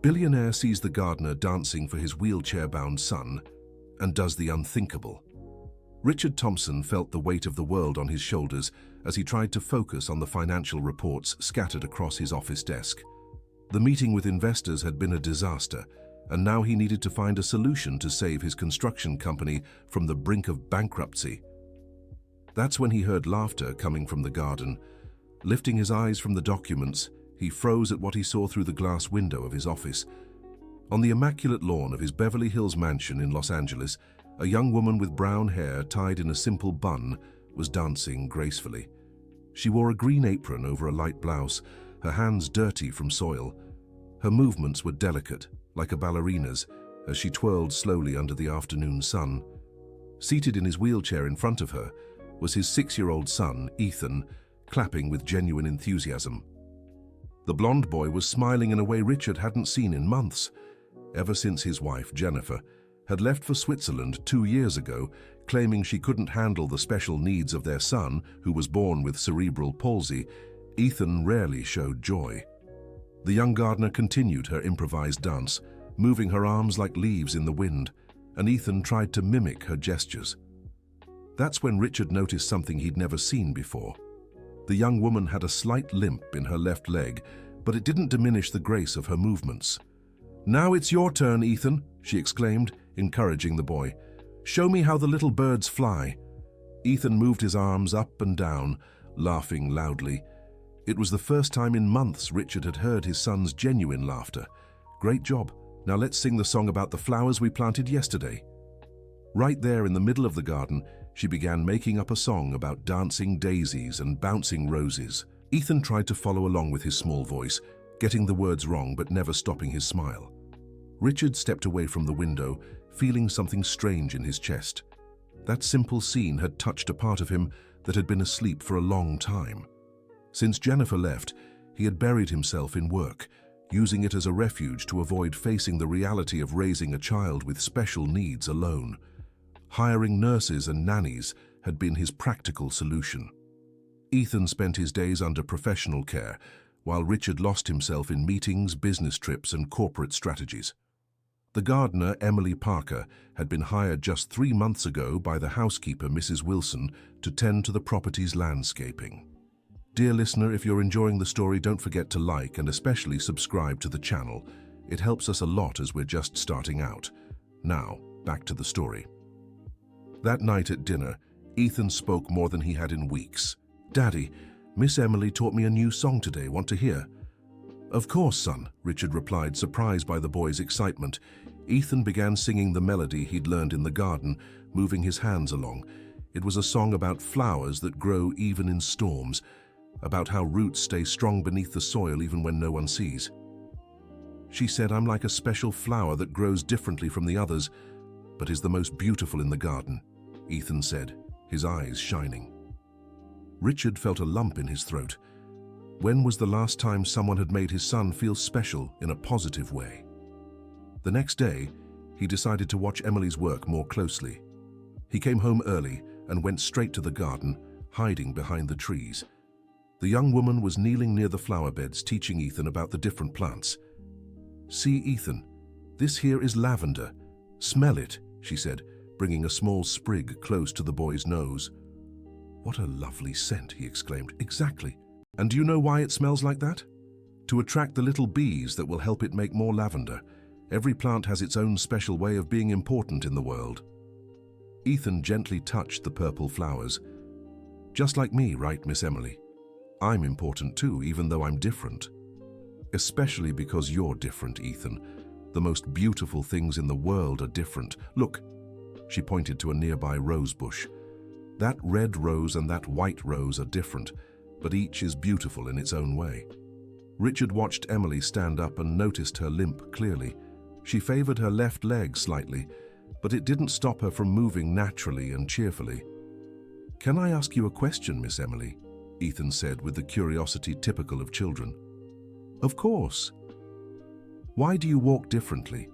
Billionaire sees the gardener dancing for his wheelchair-bound son and does the unthinkable. Richard Thompson felt the weight of the world on his shoulders as he tried to focus on the financial reports scattered across his office desk. The meeting with investors had been a disaster, and now he needed to find a solution to save his construction company from the brink of bankruptcy. That's when he heard laughter coming from the garden. Lifting his eyes from the documents, he froze at what he saw through the glass window of his office. On the immaculate lawn of his Beverly Hills mansion in Los Angeles, a young woman with brown hair tied in a simple bun was dancing gracefully. She wore a green apron over a light blouse, her hands dirty from soil. Her movements were delicate, like a ballerina's, as she twirled slowly under the afternoon sun. Seated in his wheelchair in front of her was his 6-year-old son, Ethan, clapping with genuine enthusiasm. The blonde boy was smiling in a way Richard hadn't seen in months, ever since his wife, Jennifer, had left for Switzerland 2 years ago, claiming she couldn't handle the special needs of their son, who was born with cerebral palsy. Ethan rarely showed joy. The young gardener continued her improvised dance, moving her arms like leaves in the wind, and Ethan tried to mimic her gestures. That's when Richard noticed something he'd never seen before. The young woman had a slight limp in her left leg, but it didn't diminish the grace of her movements. "Now it's your turn, Ethan," she exclaimed, encouraging the boy. "Show me how the little birds fly." Ethan moved his arms up and down, laughing loudly. It was the first time in months Richard had heard his son's genuine laughter. "Great job. Now let's sing the song about the flowers we planted yesterday." Right there in the middle of the garden, she began making up a song about dancing daisies and bouncing roses. Ethan tried to follow along with his small voice, getting the words wrong but never stopping his smile. Richard stepped away from the window, feeling something strange in his chest. That simple scene had touched a part of him that had been asleep for a long time. Since Jennifer left, he had buried himself in work, using it as a refuge to avoid facing the reality of raising a child with special needs alone. Hiring nurses and nannies had been his practical solution. Ethan spent his days under professional care, while Richard lost himself in meetings, business trips, and corporate strategies. The gardener, Emily Parker, had been hired just 3 months ago by the housekeeper, Mrs. Wilson, to tend to the property's landscaping. Dear listener, if you're enjoying the story, don't forget to like and especially subscribe to the channel. It helps us a lot as we're just starting out. Now, back to the story. That night at dinner, Ethan spoke more than he had in weeks. "Daddy, Miss Emily taught me a new song today. Want to hear?" "Of course, son," Richard replied, surprised by the boy's excitement. Ethan began singing the melody he'd learned in the garden, moving his hands along. It was a song about flowers that grow even in storms, about how roots stay strong beneath the soil even when no one sees. "She said I'm like a special flower that grows differently from the others, but is the most beautiful in the garden," Ethan said, his eyes shining. Richard felt a lump in his throat. When was the last time someone had made his son feel special in a positive way? The next day, he decided to watch Emily's work more closely. He came home early and went straight to the garden, hiding behind the trees. The young woman was kneeling near the flower beds, teaching Ethan about the different plants. "See, Ethan, this here is lavender. Smell it," she said, bringing a small sprig close to the boy's nose. "What a lovely scent," he exclaimed. "Exactly. And do you know why it smells like that? To attract the little bees that will help it make more lavender. Every plant has its own special way of being important in the world." Ethan gently touched the purple flowers. "Just like me, right, Miss Emily? I'm important too, even though I'm different." "Especially because you're different, Ethan. The most beautiful things in the world are different. Look," she pointed to a nearby rose bush. "That red rose and that white rose are different, but each is beautiful in its own way." Richard watched Emily stand up and noticed her limp clearly. She favored her left leg slightly, but it didn't stop her from moving naturally and cheerfully. "Can I ask you a question, Miss Emily?" Ethan said with the curiosity typical of children. "Of course." "Why do you walk differently?"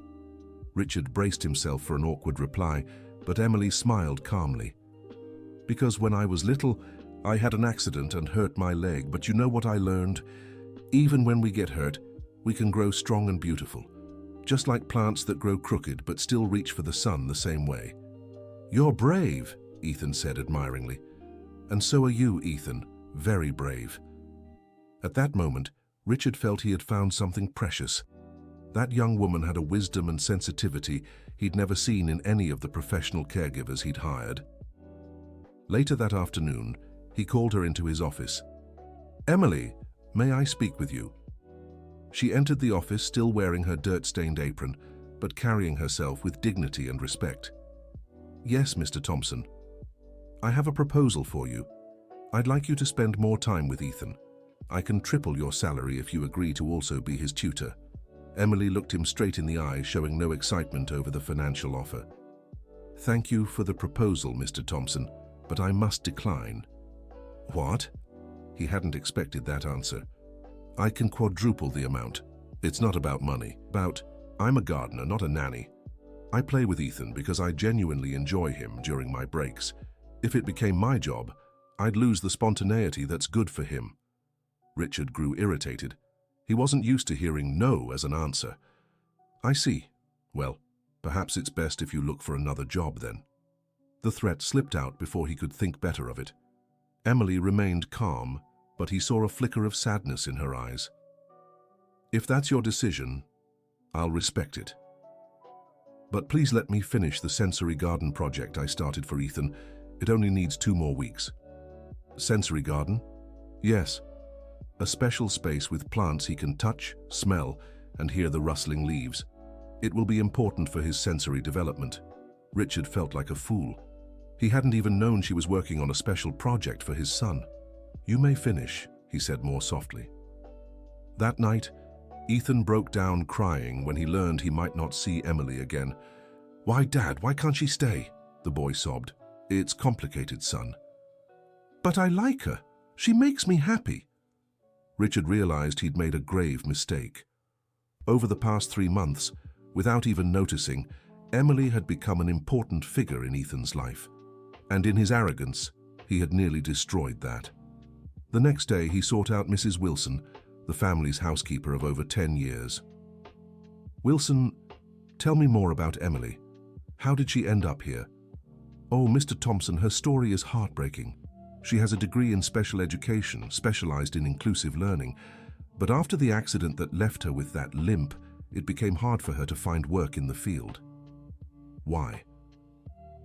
Richard braced himself for an awkward reply, but Emily smiled calmly. "Because when I was little, I had an accident and hurt my leg, but you know what I learned? Even when we get hurt, we can grow strong and beautiful. just like plants that grow crooked but still reach for the sun the same way. "You're brave," Ethan said admiringly. "And so are you, Ethan. Very brave." At that moment, Richard felt he had found something precious. That young woman had a wisdom and sensitivity he'd never seen in any of the professional caregivers he'd hired. Later that afternoon, he called her into his office. "Emily, may I speak with you?" She entered the office still wearing her dirt-stained apron, but carrying herself with dignity and respect. "Yes, Mr. Thompson. I have a proposal for you. I'd like you to spend more time with Ethan. I can triple your salary if you agree to also be his tutor." Emily looked him straight in the eye, showing no excitement over the financial offer. "Thank you for the proposal, Mr. Thompson, but I must decline." "What?" He hadn't expected that answer. "I can quadruple the amount. It's not about money. I'm a gardener, not a nanny. I play with Ethan because I genuinely enjoy him during my breaks. If it became my job, I'd lose the spontaneity that's good for him." Richard grew irritated. He wasn't used to hearing no as an answer. "I see. Well, perhaps it's best if you look for another job then." The threat slipped out before he could think better of it. Emily remained calm, but he saw a flicker of sadness in her eyes. "If that's your decision, I'll respect it. But please let me finish the sensory garden project I started for Ethan. It only needs 2 more weeks." "Sensory garden?" "Yes. A special space with plants he can touch, smell, and hear the rustling leaves. It will be important for his sensory development." Richard felt like a fool. He hadn't even known she was working on a special project for his son. "You may finish," he said more softly. That night, Ethan broke down crying when he learned he might not see Emily again. "Why, Dad, why can't she stay?" the boy sobbed. "It's complicated, son." "But I like her. She makes me happy." Richard realized he'd made a grave mistake. Over the past 3 months, without even noticing, Emily had become an important figure in Ethan's life. And in his arrogance, he had nearly destroyed that. The next day, he sought out Mrs. Wilson, the family's housekeeper of over 10 years. "Wilson, tell me more about Emily. How did she end up here?" "Oh, Mr. Thompson, her story is heartbreaking. She has a degree in special education, specialized in inclusive learning. But after the accident that left her with that limp, it became hard for her to find work in the field." "Why?"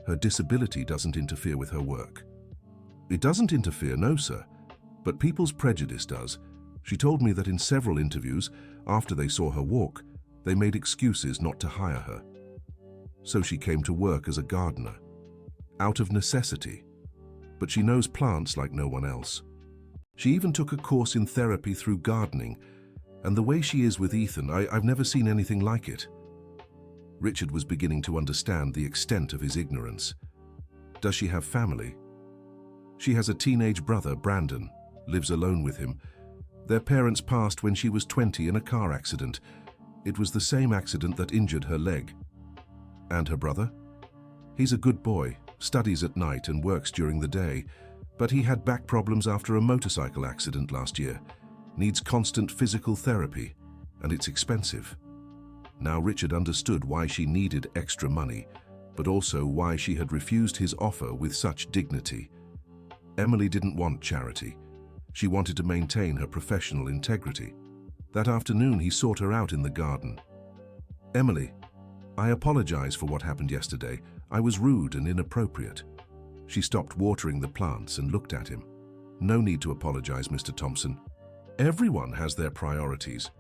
"Her disability doesn't interfere with her work." "It doesn't interfere, no, sir. But people's prejudice does. She told me that in several interviews, after they saw her walk, they made excuses not to hire her. So she came to work as a gardener, out of necessity. But she knows plants like no one else. She even took a course in therapy through gardening, and the way she is with Ethan, I've never seen anything like it." Richard was beginning to understand the extent of his ignorance. "Does she have family?" "She has a teenage brother, Brandon, lives alone with him. Their parents passed when she was 20 in a car accident. It was the same accident that injured her leg." "And her brother?" "He's a good boy, studies at night and works during the day, but he had back problems after a motorcycle accident last year. Needs constant physical therapy, and it's expensive." Now Richard understood why she needed extra money, but also why she had refused his offer with such dignity. Emily didn't want charity. She wanted to maintain her professional integrity. That afternoon, he sought her out in the garden. "Emily, I apologize for what happened yesterday. I was rude and inappropriate." She stopped watering the plants and looked at him. "No need to apologize, Mr. Thompson. Everyone has their priorities.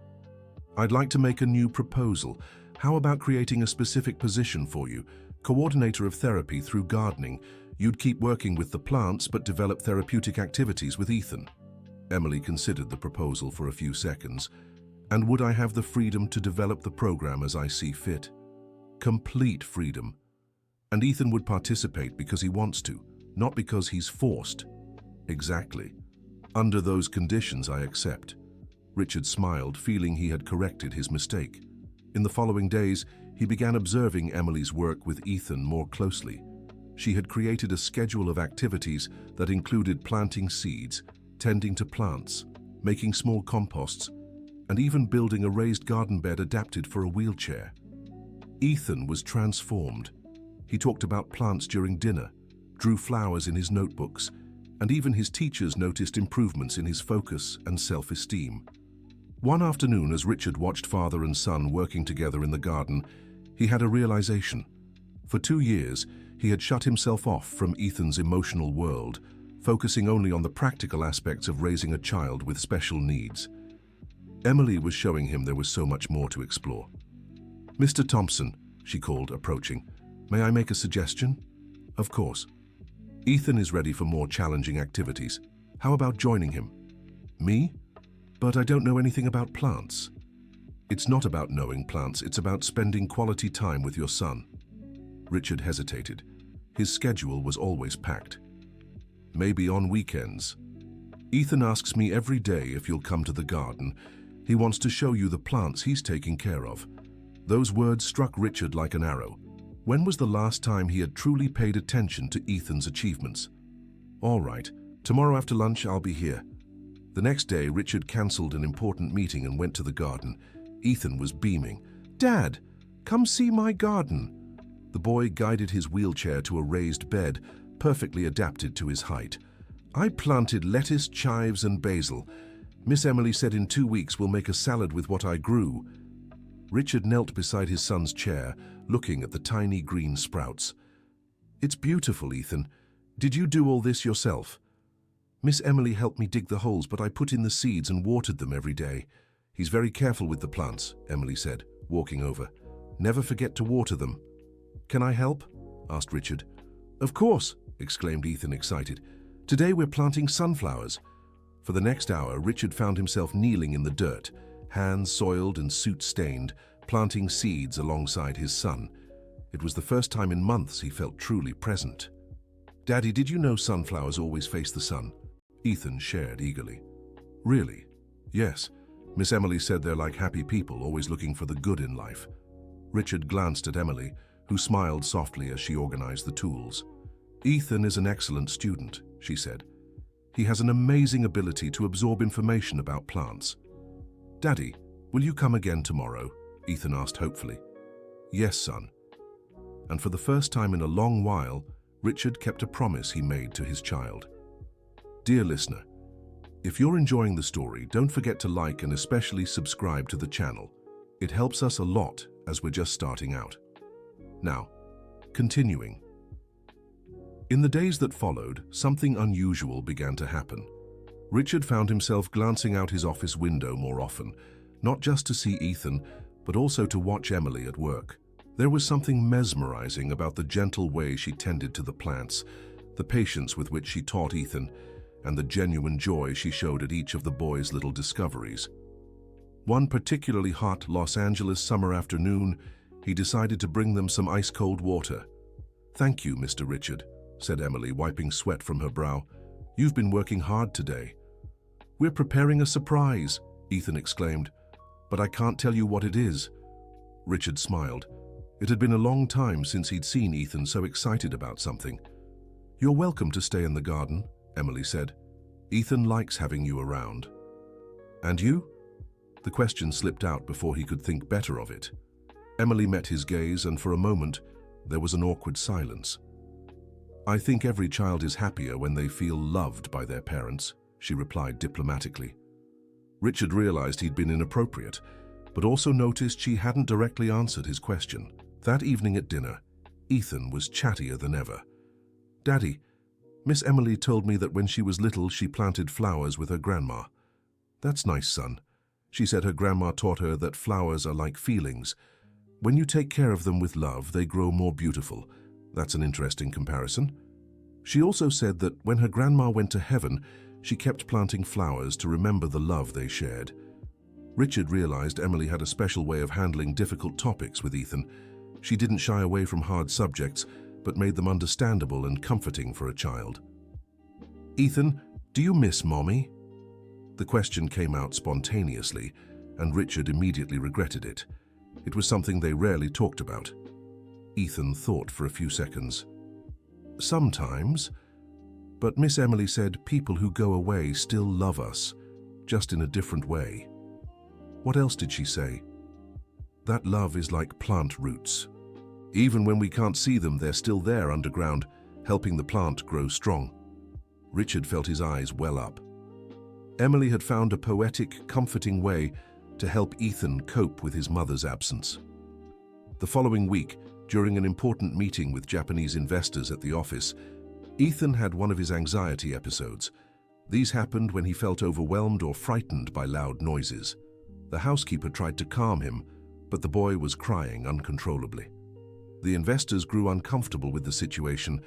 I'd like to make a new proposal. How about creating a specific position for you? Coordinator of therapy through gardening. You'd keep working with the plants but develop therapeutic activities with Ethan." Emily considered the proposal for a few seconds. "And would I have the freedom to develop the program as I see fit?" "Complete freedom. And Ethan would participate because he wants to, not because he's forced." "Exactly. Under those conditions, I accept." Richard smiled, feeling he had corrected his mistake. In the following days, he began observing Emily's work with Ethan more closely. She had created a schedule of activities that included planting seeds, tending to plants, making small composts, and even building a raised garden bed adapted for a wheelchair. Ethan was transformed. He talked about plants during dinner, drew flowers in his notebooks, and even his teachers noticed improvements in his focus and self-esteem. One afternoon, as Richard watched father and son working together in the garden, he had a realization. For 2 years, he had shut himself off from Ethan's emotional world, focusing only on the practical aspects of raising a child with special needs. Emily was showing him there was so much more to explore. "Mr. Thompson," she called, approaching, "may I make a suggestion?" "Of course." "Ethan is ready for more challenging activities. How about joining him?" "Me? But I don't know anything about plants." "It's not about knowing plants, it's about spending quality time with your son." Richard hesitated. His schedule was always packed. "Maybe on weekends. Ethan asks me every day if you'll come to the garden. He wants to show you the plants he's taking care of." Those words struck Richard like an arrow. When was the last time he had truly paid attention to Ethan's achievements? "All right, tomorrow after lunch I'll be here." The next day, Richard cancelled an important meeting and went to the garden. Ethan was beaming. "Dad, come see my garden." The boy guided his wheelchair to a raised bed, perfectly adapted to his height. "I planted lettuce, chives, and basil. Miss Emily said in 2 weeks we'll make a salad with what I grew." Richard knelt beside his son's chair, looking at the tiny green sprouts. "It's beautiful, Ethan. Did you do all this yourself?" "Miss Emily helped me dig the holes, but I put in the seeds and watered them every day." "He's very careful with the plants," Emily said, walking over. "Never forget to water them." "Can I help?" asked Richard. "Of course," exclaimed Ethan, excited. "Today we're planting sunflowers." For the next hour, Richard found himself kneeling in the dirt, hands soiled and suit stained, planting seeds alongside his son. It was the first time in months he felt truly present. "Daddy, did you know sunflowers always face the sun?" Ethan shared eagerly. "Really?" "Yes. Miss Emily said they're like happy people, always looking for the good in life." Richard glanced at Emily, who smiled softly as she organized the tools. "Ethan is an excellent student," she said. "He has an amazing ability to absorb information about plants." "Daddy, will you come again tomorrow?" Ethan asked hopefully. "Yes, son." And for the first time in a long while, Richard kept a promise he made to his child. Dear listener, if you're enjoying the story, don't forget to like and especially subscribe to the channel. It helps us a lot as we're just starting out. Now, continuing. In the days that followed, something unusual began to happen. Richard found himself glancing out his office window more often, not just to see Ethan, but also to watch Emily at work. There was something mesmerizing about the gentle way she tended to the plants, the patience with which she taught Ethan, and the genuine joy she showed at each of the boys' little discoveries. One particularly hot Los Angeles summer afternoon, he decided to bring them some ice-cold water. "Thank you, Mr. Richard," said Emily, wiping sweat from her brow. "You've been working hard today." "We're preparing a surprise," Ethan exclaimed, "but I can't tell you what it is." Richard smiled. It had been a long time since he'd seen Ethan so excited about something. "You're welcome to stay in the garden," Emily said. "Ethan likes having you around." "And you?" The question slipped out before he could think better of it. Emily met his gaze, and for a moment, there was an awkward silence. "I think every child is happier when they feel loved by their parents," she replied diplomatically. Richard realized he'd been inappropriate, but also noticed she hadn't directly answered his question. That evening at dinner, Ethan was chattier than ever. "Daddy, Miss Emily told me that when she was little she planted flowers with her grandma." "That's nice, son. She said her grandma taught her that flowers are like feelings. When you take care of them with love, they grow more beautiful. That's an interesting comparison." She also said that when her grandma went to heaven, she kept planting flowers to remember the love they shared. Richard realized Emily had a special way of handling difficult topics with Ethan. She didn't shy away from hard subjects, but made them understandable and comforting for a child. "Ethan, do you miss Mommy?" The question came out spontaneously, and Richard immediately regretted it. It was something they rarely talked about. Ethan thought for a few seconds. "Sometimes, but Miss Emily said people who go away still love us, just in a different way." What else did she say? That love is like plant roots. Even when we can't see them, they're still there underground, helping the plant grow strong. Richard felt his eyes well up. Emily had found a poetic, comforting way to help Ethan cope with his mother's absence. The following week, during an important meeting with Japanese investors at the office, Ethan had one of his anxiety episodes. These happened when he felt overwhelmed or frightened by loud noises. The housekeeper tried to calm him, but the boy was crying uncontrollably. The investors grew uncomfortable with the situation,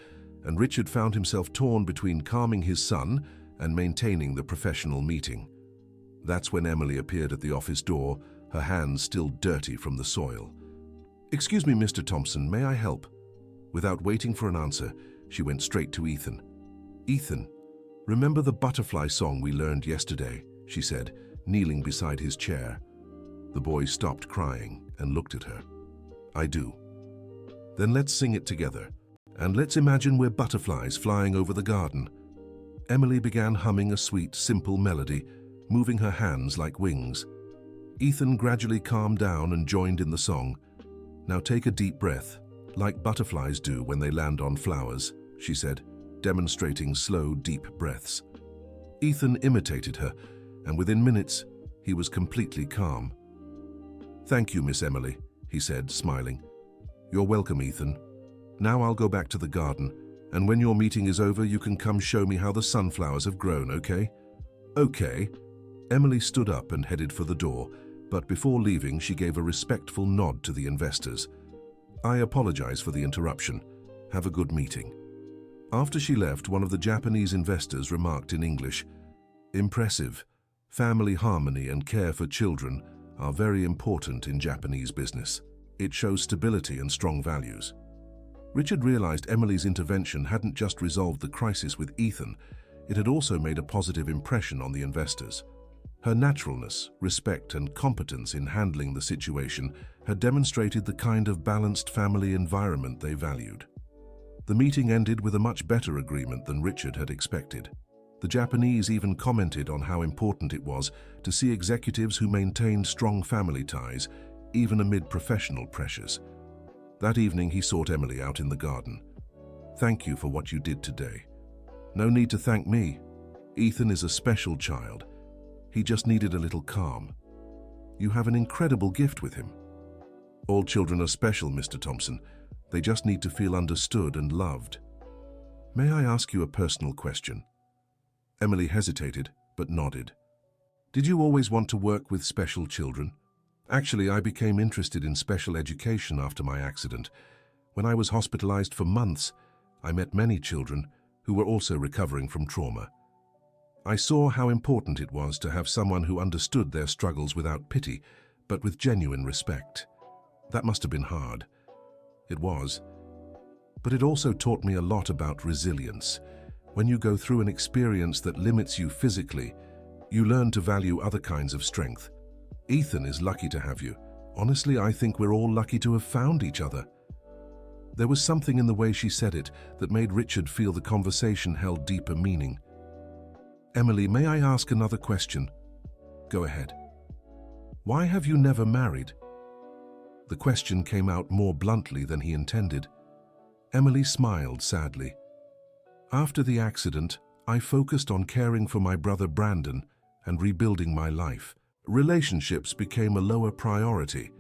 and Richard found himself torn between calming his son and maintaining the professional meeting. That's when Emily appeared at the office door, her hands still dirty from the soil. "Excuse me, Mr. Thompson, may I help?" Without waiting for an answer, she went straight to Ethan. "Ethan, remember the butterfly song we learned yesterday?" she said, kneeling beside his chair. The boy stopped crying and looked at her. "I do." "Then let's sing it together. And let's imagine we're butterflies flying over the garden." Emily began humming a sweet, simple melody, moving her hands like wings. Ethan gradually calmed down and joined in the song. "Now take a deep breath, like butterflies do when they land on flowers," she said, demonstrating slow, deep breaths. Ethan imitated her, and within minutes, he was completely calm. "Thank you, Miss Emily," he said, smiling. "You're welcome, Ethan. Now I'll go back to the garden, and when your meeting is over, you can come show me how the sunflowers have grown, okay?" "Okay." Emily stood up and headed for the door, but before leaving, she gave a respectful nod to the investors. "I apologize for the interruption. Have a good meeting." After she left, one of the Japanese investors remarked in English, "Impressive. Family harmony and care for children are very important in Japanese business. It shows stability and strong values." Richard realized Emily's intervention hadn't just resolved the crisis with Ethan, it had also made a positive impression on the investors. Her naturalness, respect, and competence in handling the situation had demonstrated the kind of balanced family environment they valued. The meeting ended with a much better agreement than Richard had expected. The Japanese even commented on how important it was to see executives who maintained strong family ties, even amid professional pressures. That evening, he sought Emily out in the garden. "Thank you for what you did today." "No need to thank me. Ethan is a special child. He just needed a little calm. You have an incredible gift with him." "All children are special, Mr. Thompson. They just need to feel understood and loved." "May I ask you a personal question?" Emily hesitated, but nodded. "Did you always want to work with special children?" "Actually, I became interested in special education after my accident. When I was hospitalized for months, I met many children who were also recovering from trauma. I saw how important it was to have someone who understood their struggles without pity, but with genuine respect. That must have been hard." "It was. But it also taught me a lot about resilience. When you go through an experience that limits you physically, you learn to value other kinds of strength. Ethan is lucky to have you. Honestly, I think we're all lucky to have found each other." There was something in the way she said it that made Richard feel the conversation held deeper meaning. "Emily, may I ask another question?" "Go ahead." "Why have you never married?" The question came out more bluntly than he intended. Emily smiled sadly. "After the accident, I focused on caring for my brother Brandon and rebuilding my life. Relationships became a lower priority.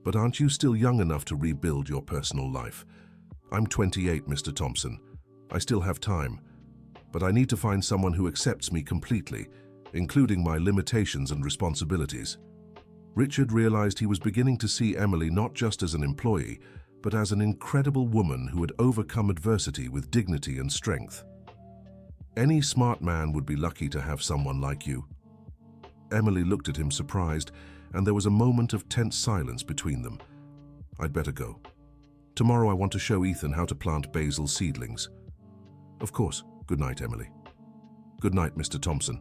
But aren't you still young enough to rebuild your personal life?" "I'm 28, Mr. Thompson. I still have time. But I need to find someone who accepts me completely, including my limitations and responsibilities." Richard realized he was beginning to see Emily not just as an employee, but as an incredible woman who had overcome adversity with dignity and strength. "Any smart man would be lucky to have someone like you." Emily looked at him surprised, and there was a moment of tense silence between them. "I'd better go. Tomorrow I want to show Ethan how to plant basil seedlings." "Of course. Good night, Emily." "Good night, Mr. Thompson."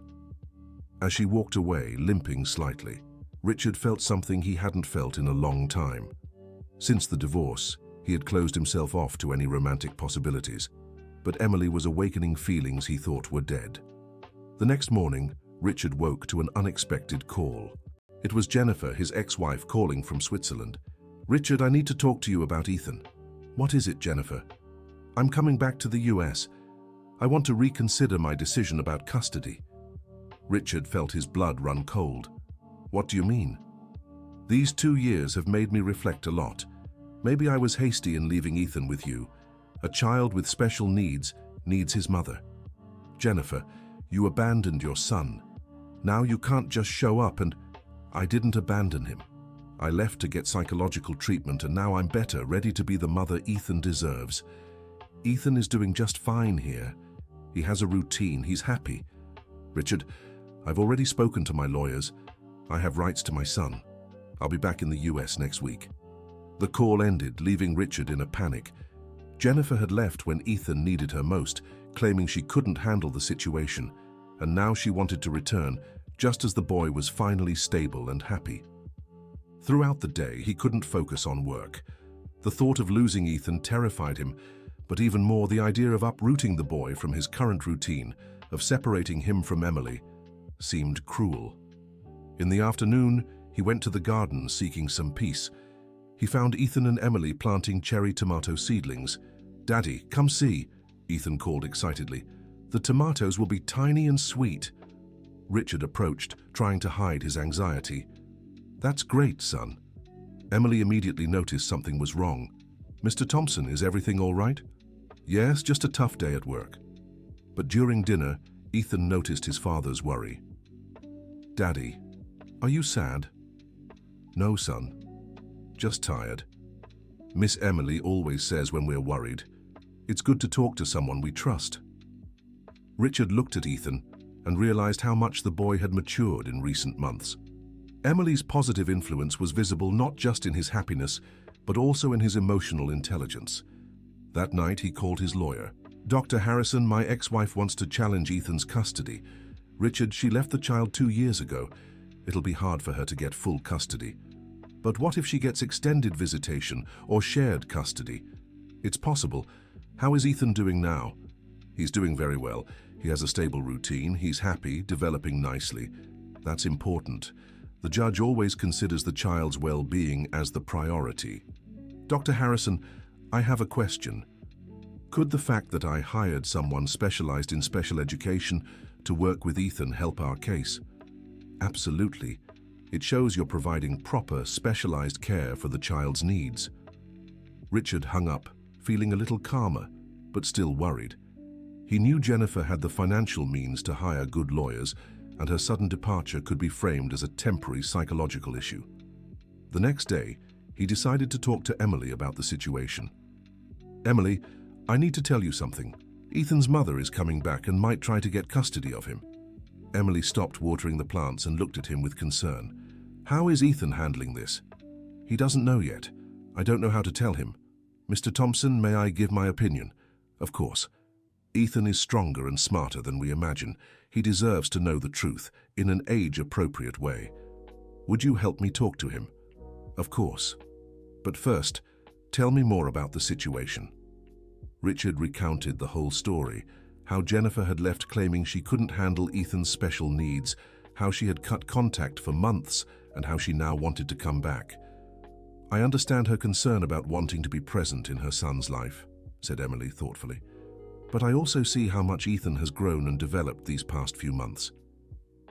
As she walked away, limping slightly, Richard felt something he hadn't felt in a long time. Since the divorce, he had closed himself off to any romantic possibilities, but Emily was awakening feelings he thought were dead. The next morning, Richard woke to an unexpected call. It was Jennifer, his ex-wife, calling from Switzerland. "Richard, I need to talk to you about Ethan." "What is it, Jennifer?" "I'm coming back to the US. I want to reconsider my decision about custody." Richard felt his blood run cold. "What do you mean?" "These 2 years have made me reflect a lot. Maybe I was hasty in leaving Ethan with you. A child with special needs needs his mother. Jennifer, you abandoned your son. Now you can't just show up and..." "I didn't abandon him. I left to get psychological treatment and now I'm better, ready to be the mother Ethan deserves. Ethan is doing just fine here. He has a routine, he's happy. Richard, I've already spoken to my lawyers. I have rights to my son. I'll be back in the US next week." The call ended, leaving Richard in a panic. Jennifer had left when Ethan needed her most, claiming she couldn't handle the situation, and now she wanted to return, just as the boy was finally stable and happy. Throughout the day, he couldn't focus on work. The thought of losing Ethan terrified him, but even more the idea of uprooting the boy from his current routine, of separating him from Emily, seemed cruel. In the afternoon, he went to the garden seeking some peace. He found Ethan and Emily planting cherry tomato seedlings. "Daddy, come see," Ethan called excitedly. "The tomatoes will be tiny and sweet." Richard approached, trying to hide his anxiety. "That's great, son." Emily immediately noticed something was wrong. "Mr. Thompson, is everything all right?" "Yes, just a tough day at work." But during dinner, Ethan noticed his father's worry. "Daddy, are you sad?" "No, son. Just tired. Miss Emily always says when we're worried, it's good to talk to someone we trust." Richard looked at Ethan and realized how much the boy had matured in recent months. Emily's positive influence was visible not just in his happiness, but also in his emotional intelligence. That night, he called his lawyer. "Dr. Harrison, my ex-wife wants to challenge Ethan's custody. Richard, she left the child 2 years ago. It'll be hard for her to get full custody. But what if she gets extended visitation or shared custody? It's possible. How is Ethan doing now?" "He's doing very well. He has a stable routine. He's happy, developing nicely. That's important. The judge always considers the child's well-being as the priority." "Dr. Harrison, I have a question. Could the fact that I hired someone specialized in special education to work with Ethan help our case?" "Absolutely. It shows you're providing proper, specialized care for the child's needs." Richard hung up, feeling a little calmer, but still worried. He knew Jennifer had the financial means to hire good lawyers, and her sudden departure could be framed as a temporary psychological issue. The next day, he decided to talk to Emily about the situation. "Emily, I need to tell you something. Ethan's mother is coming back and might try to get custody of him." Emily stopped watering the plants and looked at him with concern. "How is Ethan handling this?" "He doesn't know yet. I don't know how to tell him. Mr. Thompson, may I give my opinion?" "Of course. Ethan is stronger and smarter than we imagine. He deserves to know the truth in an age-appropriate way. Would you help me talk to him?" "Of course. But first, tell me more about the situation." Richard recounted the whole story, how Jennifer had left claiming she couldn't handle Ethan's special needs, how she had cut contact for months, and how she now wanted to come back. "I understand her concern about wanting to be present in her son's life," said Emily thoughtfully. "But I also see how much Ethan has grown and developed these past few months.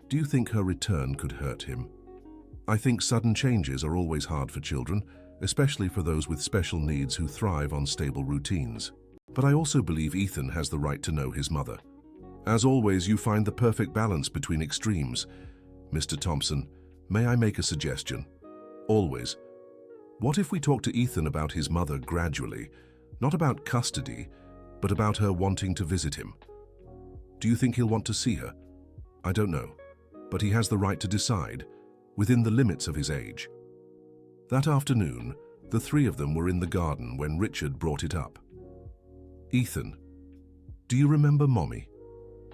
Do you think her return could hurt him?" "I think sudden changes are always hard for children, especially for those with special needs who thrive on stable routines. But I also believe Ethan has the right to know his mother. As always, you find the perfect balance between extremes. Mr. Thompson, may I make a suggestion?" "Always." "What if we talk to Ethan about his mother gradually, not about custody, but about her wanting to visit him? Do you think he'll want to see her?" "I don't know, but he has the right to decide, within the limits of his age." That afternoon, the three of them were in the garden when Richard brought it up. "Ethan, do you remember Mommy?"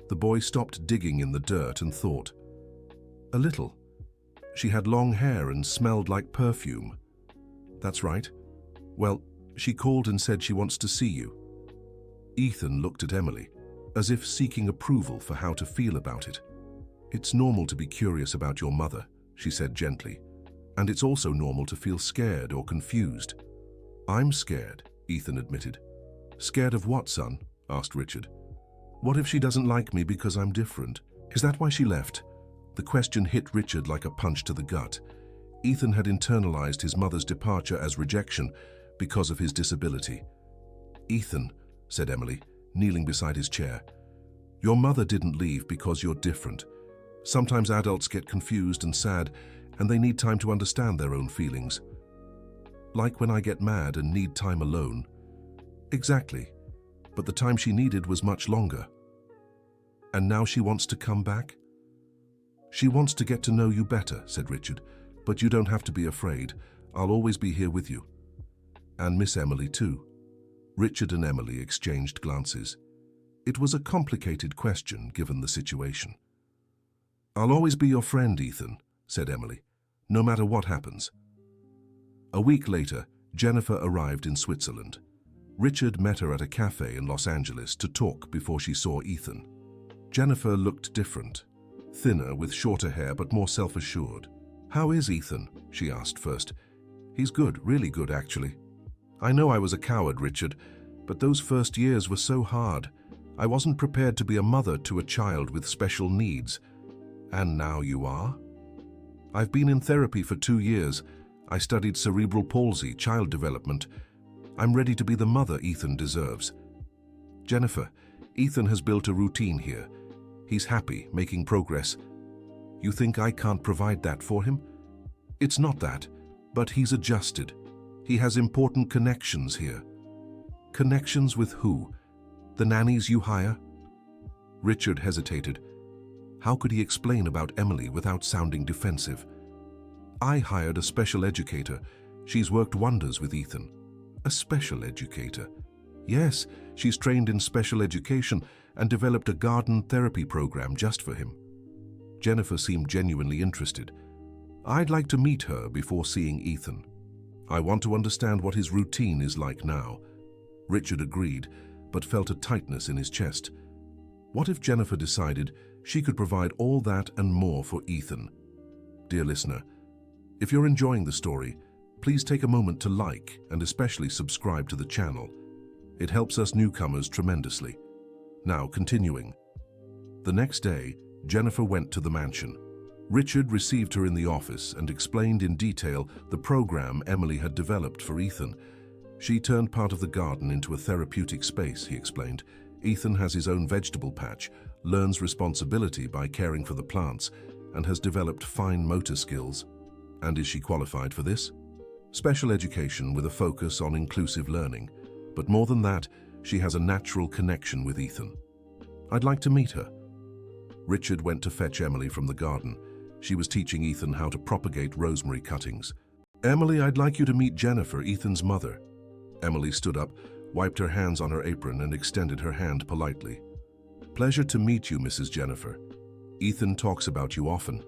The boy stopped digging in the dirt and thought. "A little. She had long hair and smelled like perfume." "That's right. Well, she called and said she wants to see you." Ethan looked at Emily, as if seeking approval for how to feel about it. "It's normal to be curious about your mother," she said gently. And it's also normal to feel scared or confused. I'm scared, Ethan admitted. Scared of what, son? Asked Richard. What if she doesn't like me because I'm different? Is that why she left? The question hit Richard like a punch to the gut. Ethan had internalized his mother's departure as rejection because of his disability. Ethan, said Emily, kneeling beside his chair, your mother didn't leave because you're different. Sometimes adults get confused and sad, and they need time to understand their own feelings. Like when I get mad and need time alone. Exactly, but the time she needed was much longer. And now she wants to come back? She wants to get to know you better, said Richard, but you don't have to be afraid. I'll always be here with you. And Miss Emily too. Richard and Emily exchanged glances. It was a complicated question given the situation. I'll always be your friend, Ethan, said Emily, no matter what happens. A week later, Jennifer arrived in Switzerland. Richard met her at a cafe in Los Angeles to talk before she saw Ethan. Jennifer looked different, thinner with shorter hair but more self-assured. How is Ethan? She asked first. He's good, really good actually. I know I was a coward, Richard, but those first years were so hard. I wasn't prepared to be a mother to a child with special needs. And now you are? I've been in therapy for 2 years. I studied cerebral palsy, child development. I'm ready to be the mother Ethan deserves. Jennifer, Ethan has built a routine here. He's happy, making progress. You think I can't provide that for him? It's not that, but he's adjusted. He has important connections here. Connections with who? The nannies you hire? Richard hesitated. How could he explain about Emily without sounding defensive? I hired a special educator. She's worked wonders with Ethan. A special educator? Yes, she's trained in special education and developed a garden therapy program just for him. Jennifer seemed genuinely interested. I'd like to meet her before seeing Ethan. I want to understand what his routine is like now. Richard agreed, but felt a tightness in his chest. What if Jennifer decided she could provide all that and more for Ethan? Dear listener, if you're enjoying the story, please take a moment to like and especially subscribe to the channel. It helps us newcomers tremendously. Now, continuing. The next day, Jennifer went to the mansion. Richard received her in the office and explained in detail the program Emily had developed for Ethan. She turned part of the garden into a therapeutic space, he explained. Ethan has his own vegetable patch, learns responsibility by caring for the plants, and has developed fine motor skills. And is she qualified for this? Special education with a focus on inclusive learning. But more than that, she has a natural connection with Ethan. I'd like to meet her. Richard went to fetch Emily from the garden. She was teaching Ethan how to propagate rosemary cuttings. Emily, I'd like you to meet Jennifer, Ethan's mother. Emily stood up, wiped her hands on her apron, and extended her hand politely. Pleasure to meet you, Mrs. Jennifer. Ethan talks about you often.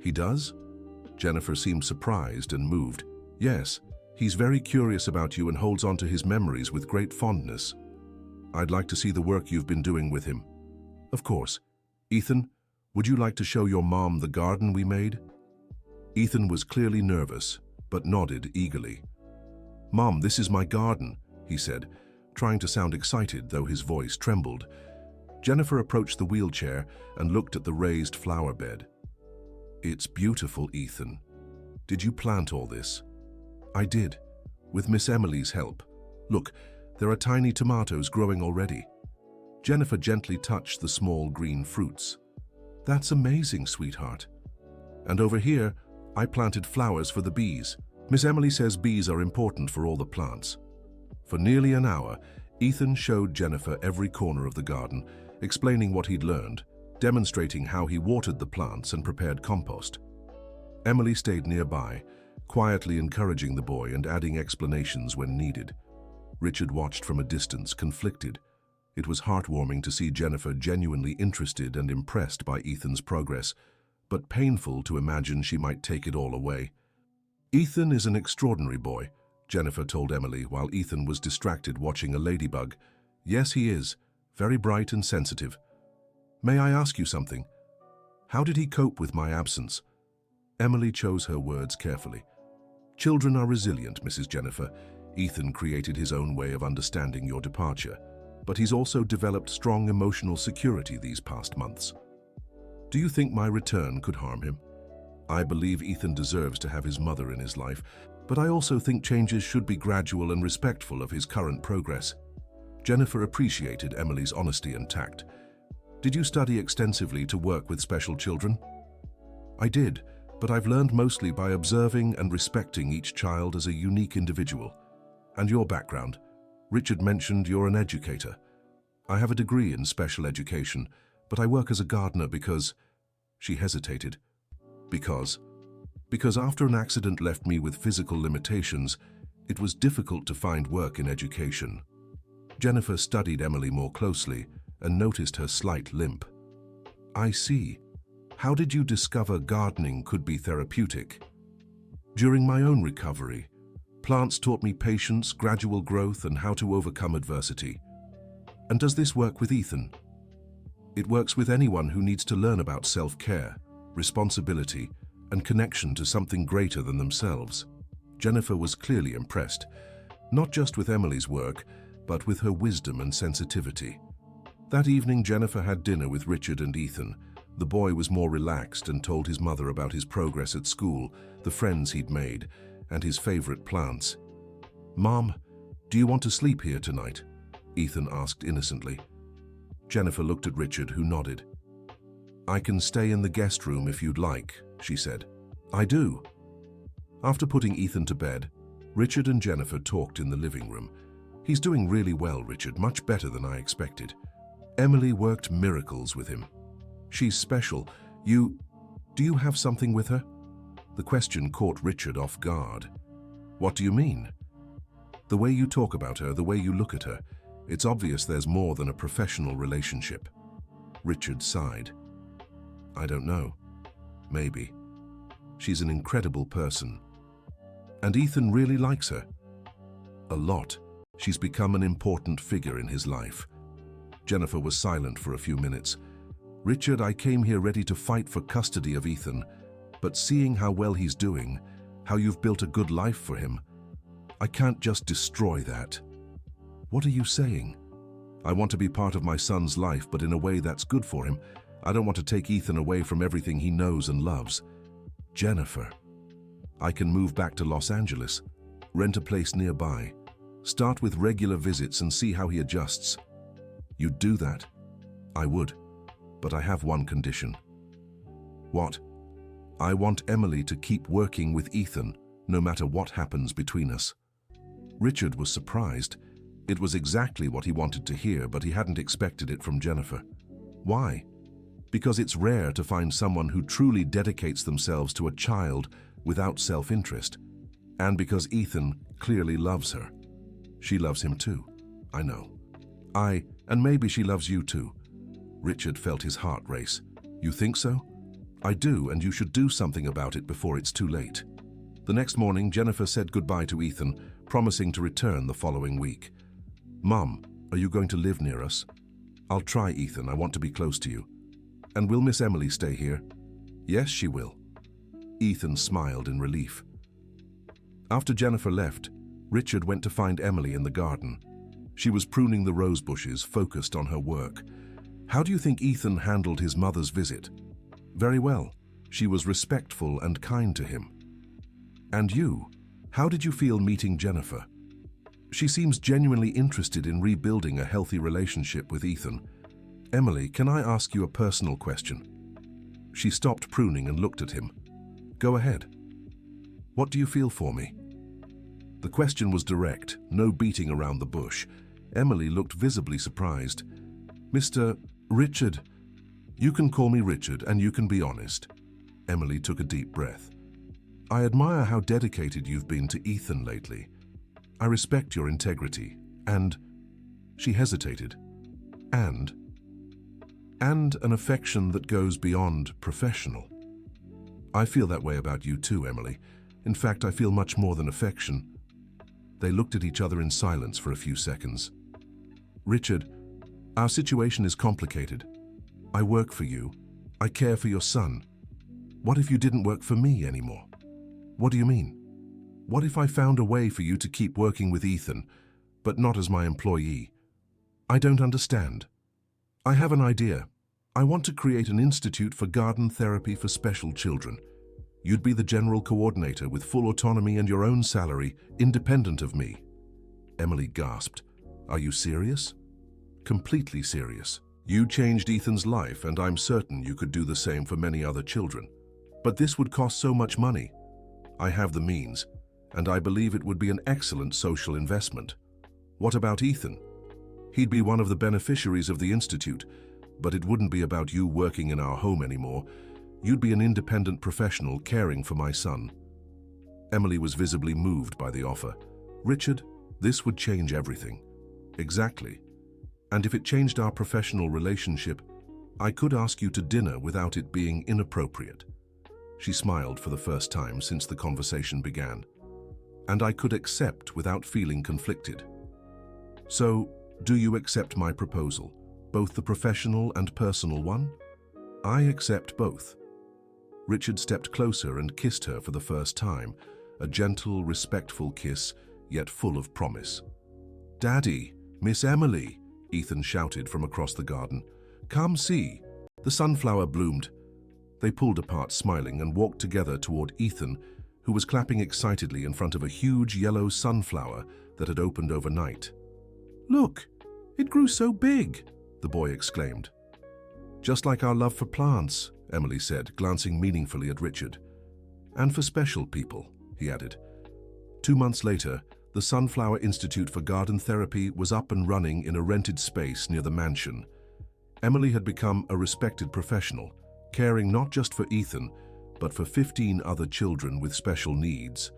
He does? Jennifer seemed surprised and moved. Yes, he's very curious about you and holds on to his memories with great fondness. I'd like to see the work you've been doing with him. Of course. Ethan, would you like to show your mom the garden we made? Ethan was clearly nervous, but nodded eagerly. Mom, this is my garden, he said, trying to sound excited though his voice trembled. Jennifer approached the wheelchair and looked at the raised flower bed. It's beautiful, Ethan. Did you plant all this? I did, with Miss Emily's help. Look, there are tiny tomatoes growing already. Jennifer gently touched the small green fruits. That's amazing, sweetheart. And over here, I planted flowers for the bees. Miss Emily says bees are important for all the plants. For nearly an hour, Ethan showed Jennifer every corner of the garden, explaining what he'd learned, demonstrating how he watered the plants and prepared compost. Emily stayed nearby, quietly encouraging the boy and adding explanations when needed. Richard watched from a distance, conflicted. It was heartwarming to see Jennifer genuinely interested and impressed by Ethan's progress, but painful to imagine she might take it all away. Ethan is an extraordinary boy, Jennifer told Emily while Ethan was distracted watching a ladybug. Yes, he is. Very bright and sensitive. May I ask you something? How did he cope with my absence? Emily chose her words carefully. Children are resilient, Mrs. Jennifer. Ethan created his own way of understanding your departure, but he's also developed strong emotional security these past months. Do you think my return could harm him? I believe Ethan deserves to have his mother in his life, but I also think changes should be gradual and respectful of his current progress. Jennifer appreciated Emily's honesty and tact. Did you study extensively to work with special children? I did, but I've learned mostly by observing and respecting each child as a unique individual. And your background? Richard mentioned you're an educator. I have a degree in special education, but I work as a gardener because... She hesitated. Because after an accident left me with physical limitations, it was difficult to find work in education. Jennifer studied Emily more closely and noticed her slight limp. I see. How did you discover gardening could be therapeutic? During my own recovery, plants taught me patience, gradual growth, and how to overcome adversity. And does this work with Ethan? It works with anyone who needs to learn about self-care, responsibility, and connection to something greater than themselves. Jennifer was clearly impressed, not just with Emily's work, but with her wisdom and sensitivity. That evening, Jennifer had dinner with Richard and Ethan. The boy was more relaxed and told his mother about his progress at school, the friends he'd made, and his favorite plants. "Mom, do you want to sleep here tonight?" Ethan asked innocently. Jennifer looked at Richard, who nodded. "I can stay in the guest room if you'd like," she said. "I do." After putting Ethan to bed, Richard and Jennifer talked in the living room. "He's doing really well, Richard, much better than I expected. Emily worked miracles with him. She's special. Do you have something with her?" The question caught Richard off guard. "What do you mean?" "The way you talk about her, the way you look at her. It's obvious there's more than a professional relationship." Richard sighed. "I don't know. Maybe. She's an incredible person. And Ethan really likes her." "A lot. She's become an important figure in his life." Jennifer was silent for a few minutes. "Richard, I came here ready to fight for custody of Ethan, but seeing how well he's doing, how you've built a good life for him, I can't just destroy that." "What are you saying?" "I want to be part of my son's life, but in a way that's good for him. I don't want to take Ethan away from everything he knows and loves." "Jennifer, I can move back to Los Angeles, rent a place nearby, start with regular visits and see how he adjusts." "You'd do that?" "I would, but I have one condition." "What?" "I want Emily to keep working with Ethan, no matter what happens between us." Richard was surprised. It was exactly what he wanted to hear, but he hadn't expected it from Jennifer. "Why?" "Because it's rare to find someone who truly dedicates themselves to a child without self-interest. And because Ethan clearly loves her. She loves him too. I know. And maybe she loves you too." Richard felt his heart race. "You think so?" "I do, and you should do something about it before it's too late." The next morning, Jennifer said goodbye to Ethan, promising to return the following week. "Mom, are you going to live near us?" "I'll try, Ethan. I want to be close to you." "And will Miss Emily stay here?" "Yes, she will." Ethan smiled in relief. After Jennifer left, Richard went to find Emily in the garden. She was pruning the rose bushes, focused on her work. "How do you think Ethan handled his mother's visit?" "Very well. She was respectful and kind to him." "And you? How did you feel meeting Jennifer?" "She seems genuinely interested in rebuilding a healthy relationship with Ethan." "Emily, can I ask you a personal question?" She stopped pruning and looked at him. "Go ahead." "What do you feel for me?" The question was direct, no beating around the bush. Emily looked visibly surprised. "Mr. Richard, you can call me Richard and you can be honest." Emily took a deep breath. "I admire how dedicated you've been to Ethan lately. I respect your integrity and..." She hesitated. And an affection that goes beyond professional." "I feel that way about you too, Emily. In fact, I feel much more than affection." They looked at each other in silence for a few seconds. "Richard, our situation is complicated. I work for you. I care for your son. What if you didn't work for me anymore? What do you mean? What if I found a way for you to keep working with Ethan, but not as my employee? I don't understand. I have an idea. I want to create an institute for garden therapy for special children. You'd be the general coordinator with full autonomy and your own salary, independent of me. Emily gasped. Are you serious? Completely serious. You changed Ethan's life, and I'm certain you could do the same for many other children. But this would cost so much money. I have the means, and I believe it would be an excellent social investment. What about Ethan? He'd be one of the beneficiaries of the institute, but it wouldn't be about you working in our home anymore. You'd be an independent professional caring for my son. Emily was visibly moved by the offer. Richard, this would change everything. Exactly. And if it changed our professional relationship, I could ask you to dinner without it being inappropriate. She smiled for the first time since the conversation began. And I could accept without feeling conflicted. So, do you accept my proposal, both the professional and personal one? I accept both. Richard stepped closer and kissed her for the first time, a gentle, respectful kiss, yet full of promise. Daddy, Miss Emily, Ethan shouted from across the garden. Come see. The sunflower bloomed. They pulled apart smiling and walked together toward Ethan, who was clapping excitedly in front of a huge yellow sunflower that had opened overnight. Look, it grew so big, the boy exclaimed. Just like our love for plants, Emily said, glancing meaningfully at Richard. And for special people, he added. 2 months later, the Sunflower Institute for Garden Therapy was up and running in a rented space near the mansion. Emily had become a respected professional, caring not just for Ethan, but for 15 other children with special needs.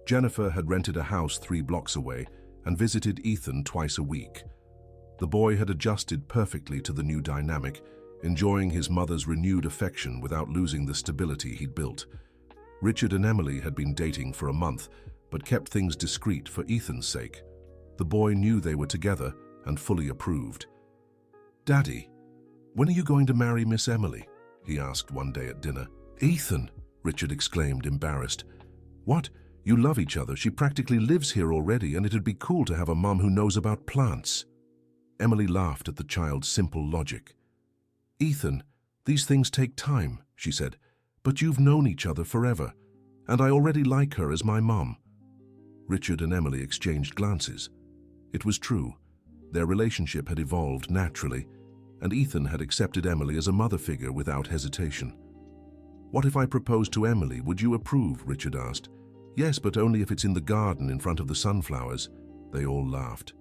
Jennifer had rented a house 3 blocks away and visited Ethan twice a week. The boy had adjusted perfectly to the new dynamic, enjoying his mother's renewed affection without losing the stability he'd built. Richard and Emily had been dating for a month, but kept things discreet for Ethan's sake. The boy knew they were together and fully approved. Daddy, when are you going to marry Miss Emily? He asked one day at dinner. Ethan, Richard exclaimed, embarrassed. What? You love each other. She practically lives here already, and it'd be cool to have a mom who knows about plants. Emily laughed at the child's simple logic. Ethan, these things take time, she said, but you've known each other forever, and I already like her as my mom. Richard and Emily exchanged glances. It was true. Their relationship had evolved naturally, and Ethan had accepted Emily as a mother figure without hesitation. What if I proposed to Emily? Would you approve? Richard asked. Yes, but only if it's in the garden in front of the sunflowers. They all laughed.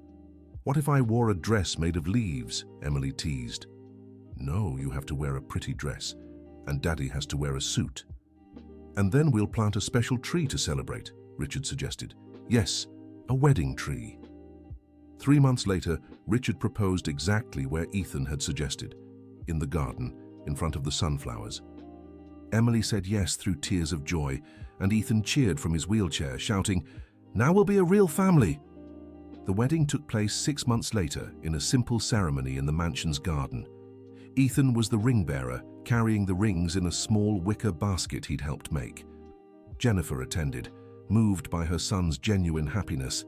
What if I wore a dress made of leaves? Emily teased. No, you have to wear a pretty dress, and Daddy has to wear a suit. And then we'll plant a special tree to celebrate, Richard suggested. Yes, a wedding tree. 3 months later, Richard proposed exactly where Ethan had suggested, in the garden, in front of the sunflowers. Emily said yes through tears of joy, and Ethan cheered from his wheelchair, shouting, "Now we'll be a real family!" The wedding took place 6 months later in a simple ceremony in the mansion's garden. Ethan was the ring bearer, carrying the rings in a small wicker basket he'd helped make. Jennifer attended, moved by her son's genuine happiness.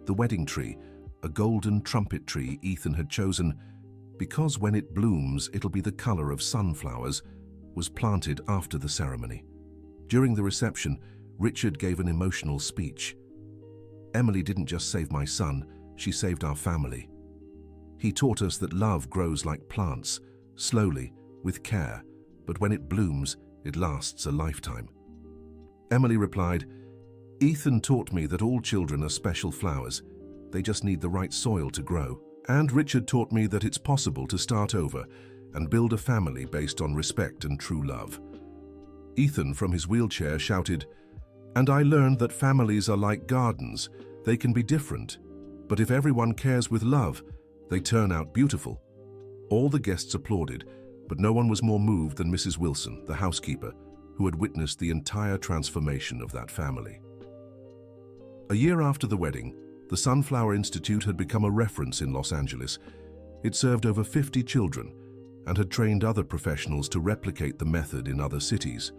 The wedding tree, a golden trumpet tree Ethan had chosen, because when it blooms it'll be the color of sunflowers, was planted after the ceremony. During the reception, Richard gave an emotional speech. Emily didn't just save my son, she saved our family. He taught us that love grows like plants, slowly, with care, but when it blooms, it lasts a lifetime. Emily replied, Ethan taught me that all children are special flowers. They just need the right soil to grow. And Richard taught me that it's possible to start over and build a family based on respect and true love. Ethan, from his wheelchair, shouted, "And I learned that families are like gardens. They can be different, but if everyone cares with love, they turn out beautiful." All the guests applauded, but no one was more moved than Mrs. Wilson, the housekeeper, who had witnessed the entire transformation of that family. A year after the wedding, the Sunflower Institute had become a reference in Los Angeles. It served over 50 children, and had trained other professionals to replicate the method in other cities.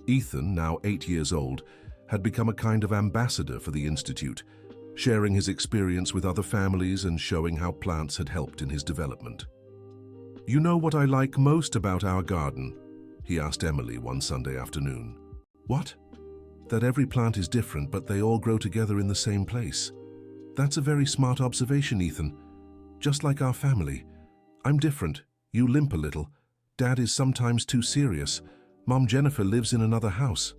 Ethan, now 8 years old, had become a kind of ambassador for the Institute, sharing his experience with other families and showing how plants had helped in his development. "You know what I like most about our garden?" he asked Emily one Sunday afternoon. "What?" "That every plant is different, but they all grow together in the same place." "That's a very smart observation, Ethan. Just like our family. I'm different. You limp a little. Dad is sometimes too serious. Mom Jennifer lives in another house.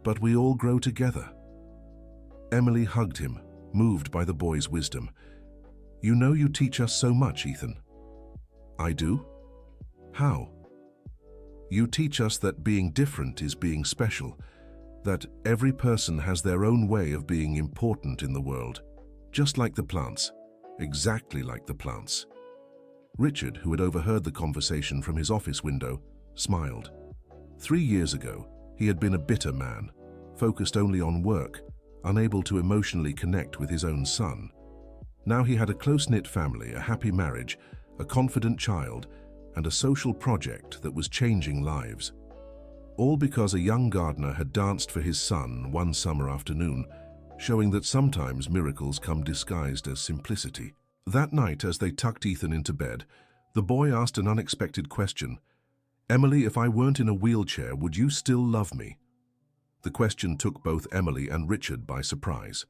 But we all grow together." Emily hugged him, moved by the boy's wisdom. "You know you teach us so much, Ethan." "I do? How?" "You teach us that being different is being special, that every person has their own way of being important in the world, just like the plants, exactly like the plants." Richard, who had overheard the conversation from his office window, smiled. 3 years ago, he had been a bitter man, focused only on work, unable to emotionally connect with his own son. Now he had a close-knit family, a happy marriage, a confident child, and a social project that was changing lives. All because a young gardener had danced for his son one summer afternoon, showing that sometimes miracles come disguised as simplicity. That night, as they tucked Ethan into bed, the boy asked an unexpected question. "Emily, if I weren't in a wheelchair, would you still love me?" The question took both Emily and Richard by surprise.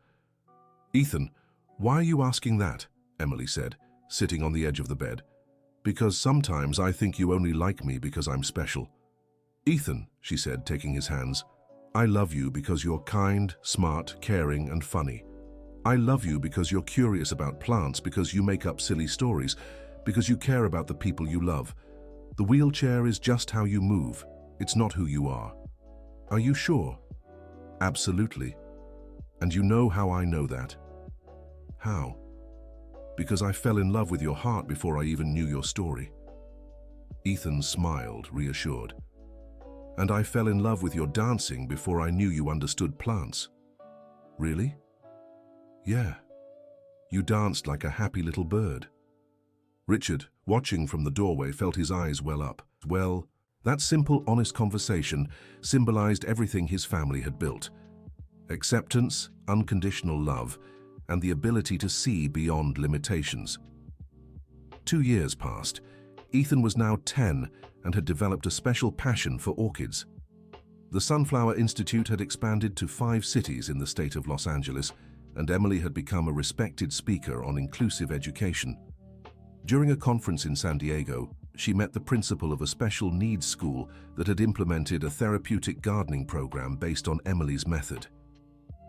"Ethan, why are you asking that?" Emily said, sitting on the edge of the bed. "Because sometimes I think you only like me because I'm special." "Ethan," she said, taking his hands, "I love you because you're kind, smart, caring, and funny. I love you because you're curious about plants, because you make up silly stories, because you care about the people you love. The wheelchair is just how you move. It's not who you are." "Are you sure?" "Absolutely. And you know how I know that?" "How?" "Because I fell in love with your heart before I even knew your story." Ethan smiled, reassured. "And I fell in love with your dancing before I knew you understood plants." "Really?" "Yeah. You danced like a happy little bird." Richard, watching from the doorway, felt his eyes well up. Well, that simple, honest conversation symbolized everything his family had built. Acceptance, unconditional love, and the ability to see beyond limitations. 2 years passed. Ethan was now 10 and had developed a special passion for orchids. The Sunflower Institute had expanded to 5 cities in the state of Los Angeles, and Emily had become a respected speaker on inclusive education. During a conference in San Diego, she met the principal of a special needs school that had implemented a therapeutic gardening program based on Emily's method.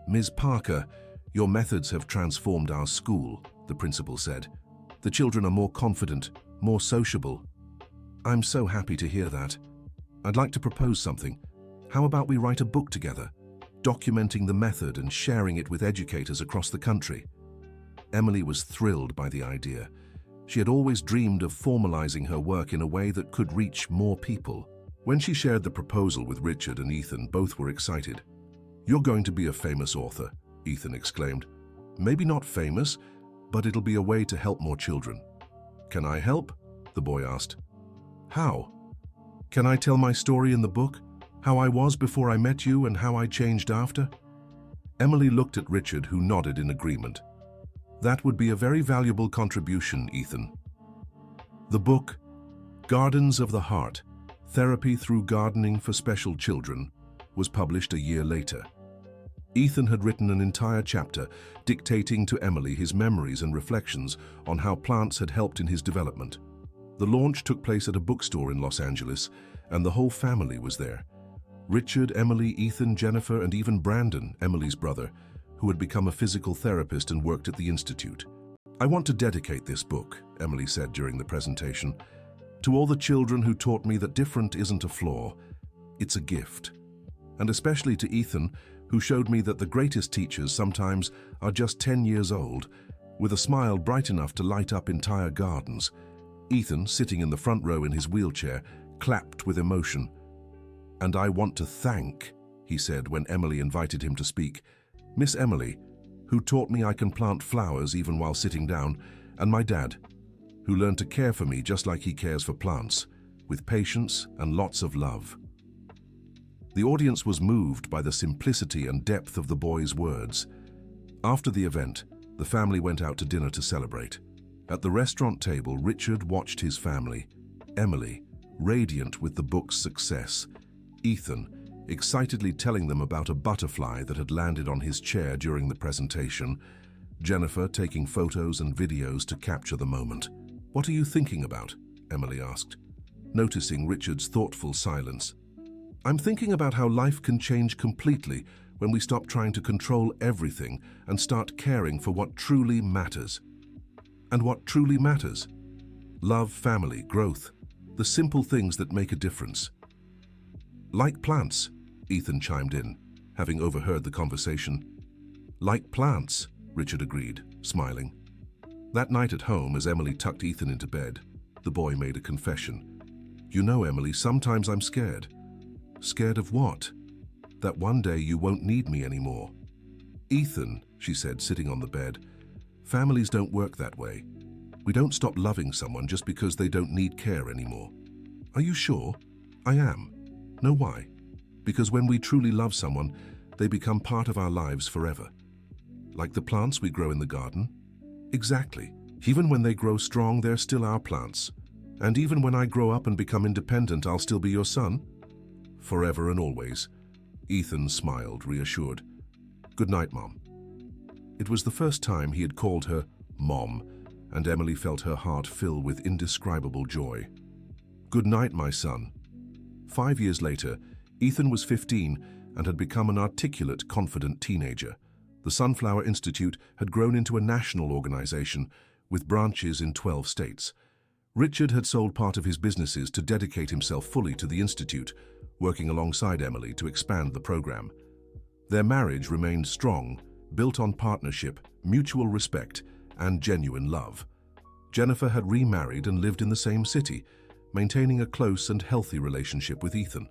"Ms. Parker, your methods have transformed our school," the principal said. "The children are more confident, more sociable." "I'm so happy to hear that. I'd like to propose something. How about we write a book together, documenting the method and sharing it with educators across the country?" Emily was thrilled by the idea. She had always dreamed of formalizing her work in a way that could reach more people. When she shared the proposal with Richard and Ethan, both were excited. "You're going to be a famous author," Ethan exclaimed. "Maybe not famous, but it'll be a way to help more children." "Can I help?" the boy asked. "How? Can I tell my story in the book? How I was before I met you and how I changed after?" Emily looked at Richard, who nodded in agreement. "That would be a very valuable contribution, Ethan." The book, Gardens of the Heart, Therapy Through Gardening for Special Children, was published a year later. Ethan had written an entire chapter dictating to Emily his memories and reflections on how plants had helped in his development. The launch took place at a bookstore in Los Angeles, and the whole family was there. Richard, Emily, Ethan, Jennifer, and even Brandon, Emily's brother, who had become a physical therapist and worked at the Institute. "I want to dedicate this book," Emily said during the presentation, "to all the children who taught me that different isn't a flaw, it's a gift. And especially to Ethan, who showed me that the greatest teachers sometimes are just 10 years old, with a smile bright enough to light up entire gardens." Ethan, sitting in the front row in his wheelchair, clapped with emotion. "And I want to thank," he said when Emily invited him to speak, "Miss Emily, who taught me I can plant flowers even while sitting down, and my dad, who learned to care for me just like he cares for plants, with patience and lots of love." The audience was moved by the simplicity and depth of the boy's words. After the event, the family went out to dinner to celebrate. At the restaurant table, Richard watched his family, Emily, radiant with the book's success, Ethan, excitedly telling them about a butterfly that had landed on his chair during the presentation, Jennifer taking photos and videos to capture the moment. "What are you thinking about?" Emily asked, noticing Richard's thoughtful silence. "I'm thinking about how life can change completely when we stop trying to control everything and start caring for what truly matters." "And what truly matters?" "Love, family, growth, the simple things that make a difference." "Like plants," Ethan chimed in, having overheard the conversation. "Like plants," Richard agreed, smiling. That night at home, as Emily tucked Ethan into bed, the boy made a confession. "You know, Emily, sometimes I'm scared." "Scared of what?" "That one day you won't need me anymore." "Ethan," she said, sitting on the bed, "families don't work that way. We don't stop loving someone just because they don't need care anymore." "Are you sure?" "I am." "Know why?" "Because when we truly love someone, they become part of our lives forever." "Like the plants we grow in the garden?" "Exactly. Even when they grow strong, they're still our plants. And even when I grow up and become independent, I'll still be your son?" "Forever and always." Ethan smiled, reassured. "Good night, Mom." It was the first time he had called her Mom, and Emily felt her heart fill with indescribable joy. "Good night, my son." 5 years later, Ethan was 15 and had become an articulate, confident teenager. The Sunflower Institute had grown into a national organization with branches in 12 states. Richard had sold part of his businesses to dedicate himself fully to the Institute, working alongside Emily to expand the program. Their marriage remained strong, built on partnership, mutual respect, and genuine love. Jennifer had remarried and lived in the same city, maintaining a close and healthy relationship with Ethan.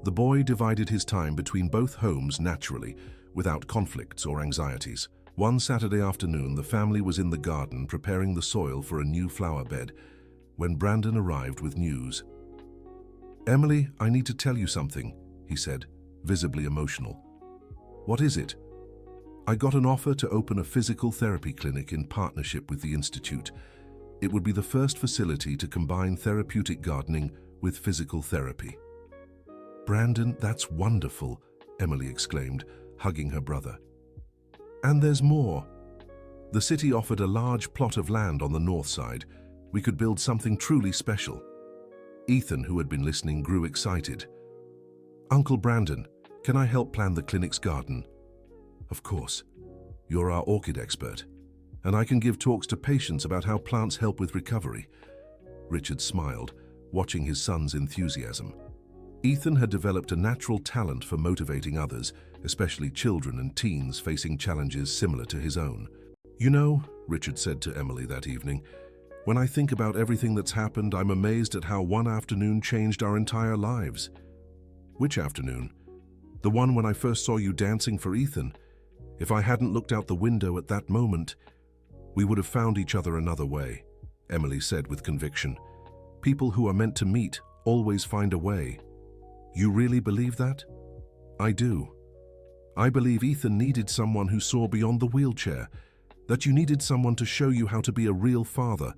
The boy divided his time between both homes naturally, without conflicts or anxieties. One Saturday afternoon, the family was in the garden preparing the soil for a new flower bed when Brandon arrived with news. "Emily, I need to tell you something," he said, visibly emotional. "What is it?" "I got an offer to open a physical therapy clinic in partnership with the Institute. It would be the first facility to combine therapeutic gardening with physical therapy." "Brandon, that's wonderful," Emily exclaimed, hugging her brother. "And there's more. The city offered a large plot of land on the north side. We could build something truly special." Ethan, who had been listening, grew excited. "Uncle Brandon, can I help plan the clinic's garden?" "Of course. You're our orchid expert, and I can give talks to patients about how plants help with recovery." Richard smiled, watching his son's enthusiasm. Ethan had developed a natural talent for motivating others, especially children and teens facing challenges similar to his own. "You know," Richard said to Emily that evening, "when I think about everything that's happened, I'm amazed at how one afternoon changed our entire lives." "Which afternoon?" "The one when I first saw you dancing for Ethan. If I hadn't looked out the window at that moment, we would have found each other another way," Emily said with conviction. "People who are meant to meet always find a way." "You really believe that?" "I do. I believe Ethan needed someone who saw beyond the wheelchair, that you needed someone to show you how to be a real father,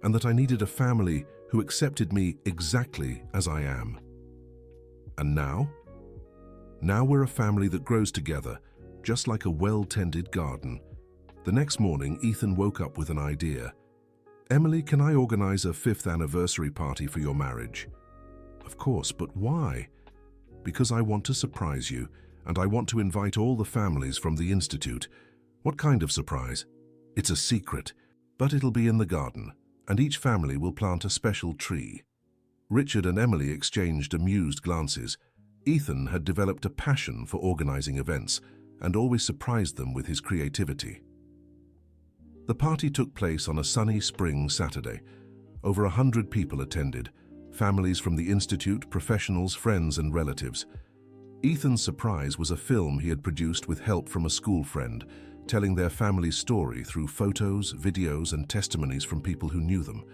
and that I needed a family who accepted me exactly as I am." "And now?" "Now we're a family that grows together, just like a well-tended garden." The next morning, Ethan woke up with an idea. "Emily, can I organize a 5th anniversary party for your marriage?" "Of course, but why?" "Because I want to surprise you, and I want to invite all the families from the Institute." "What kind of surprise?" "It's a secret, but it'll be in the garden, and each family will plant a special tree." Richard and Emily exchanged amused glances. Ethan had developed a passion for organizing events and always surprised them with his creativity. The party took place on a sunny spring Saturday. Over 100 people attended, families from the Institute, professionals, friends, and relatives. Ethan's surprise was a film he had produced with help from a school friend, telling their family's story through photos, videos, and testimonies from people who knew them.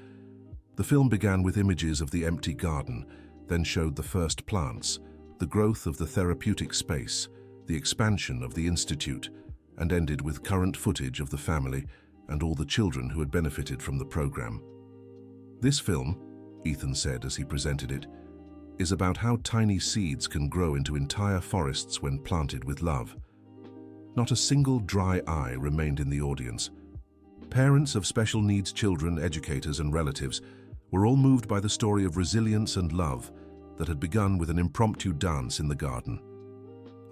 The film began with images of the empty garden, then showed the first plants, the growth of the therapeutic space, the expansion of the institute, and ended with current footage of the family and all the children who had benefited from the program. This film, Ethan said as he presented it, is about how tiny seeds can grow into entire forests when planted with love. Not a single dry eye remained in the audience. Parents of special needs children, educators, and relatives were all moved by the story of resilience and love that had begun with an impromptu dance in the garden.